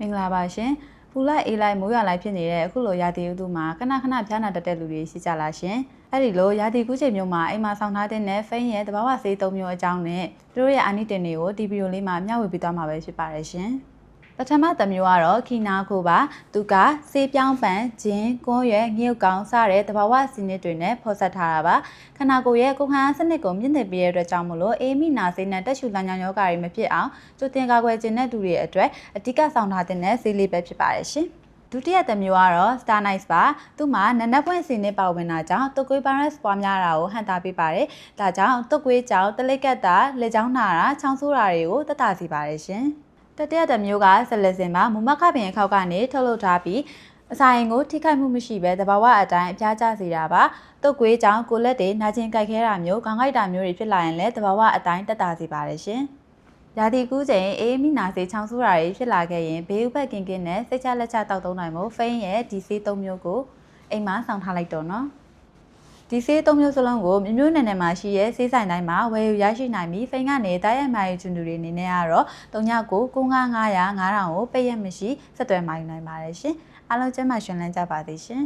င်္ဂလာပါရှင်။ပူလိုက်အေးလိုက်မိုးရွာလိုက်ဖြစ်နေတဲ့အခုလိုရာသီဥတုမှာခဏခဏဖျားနာတတ်တဲ့လူတွေရှိကြလားရှင်။အဲ့ဒီလိုရာသီကူးချိန်မျိုးမှာအိမ်မှာဆောင်ထားတဲ့ဖိန်းရဲ့သဘာဝဆေးသုံးမျိုးအကြောင်းနဲ့သူတို့ရဲ့အာနိသင်တွေကိုဒီဗီဒီယိုလေးမှာမျှဝေပေးသွားမှာပဲဖြစ်ပါတယ်ရှင်။ပထမတစ်မျိုးကတော့ခီနာခိုပါသူကဆေးပြောင်းပန်ဂျင်းကွန်းရွက်ငှုတ်ကောင်းစတဲ့သဘာဝစည်းနစ်တွေနဲ့ဖော်ဆက်ထားတာပါခန္ဓာကိုယ်ရဲ့ကိုယ်ခံအားစနစ်ကိုမြင့်တင်ပေးတဲ့အတွက်ကြောင့်မလို့အေးမိနာဆေးနဲ့တက်ရှူလမ်းကြောင်းယောဂါတွေမဖြစ်အောင်ကြိုတင်ကာကွယ်ခြင်းတဲ့သူတွေအတွက်အဓိကဆောင်ထားတဲ့ဆေးလေးပဲဖြစ်ပါတယ်ရှင်ဒုတိယတစ်မျိုးကတော့ Star Nice ပါသူမှာနနက်ပွင့်စီနဲ့ပါဝင်တာကြောင့်တုပ်ကွေးဗိုင်းရပ်စ်ပွားများတာကိုဟန့်တားပေးပါတယ်ဒါကြောင့်တုပ်ကွေးကြောင့်တလိပ်ကတ်တာလက်ချောင်းနာတာချောင်းဆိုးတာတွေကိုသက်သာစေပါတယ်ရှင်တတိယတစ်မျိုးကဆက်လက်စင်ပါမူမခပင်အခောက်ကနေထုတ်လုပ်ထားပြီးအစာရင်ကိုထိခိုက်မှုမရှိဘဲတဘာဝအတိုင်းအပြားကျစေတာပါတုပ်ကွေးကြောင့်ကိုလက်တွေနာကျင်ကြိုက်ခဲတာမျိုးခေါင်းကိုက်တာမျိုးတွေဖြစ်လာရင်လည်းတဘာဝအတိုင်းသက်သာစေပါတယ်ရှင်ရာသီကူးချိန်အေးမိနာဆေးချောင်းဆိုးတာတွေဖြစ်လာခဲ့ရင်ဘေးဥပတ်ကင်းကင်းနဲ့စိတ်ချလက်ချတောက်သုံးနိုင်မှုဖိန်းရဲ့ဒီဆေး၃မျိုးကိုအိမ်မှာဆောင်ထားလိုက်တော့နော်ဒီဆေး၃မျိုးစလုံးကိုမြို့နယ်နယ်မှာရှိရဲဆေးဆိုင်တိုင်းမှာဝယ်ယူရရှိနိုင်ပြီးဖိန်းကနေတိုက်ရိုက်မှာယူချင်သူတွေအနေနဲ့ကတော့399900 9000ကိုပိတ်ရက်မရှိဆက်သွယ်မှာယူနိုင်ပါတယ်ရှင်အားလုံးကျန်းမာရှင်လန်းကြပါသေးရှင်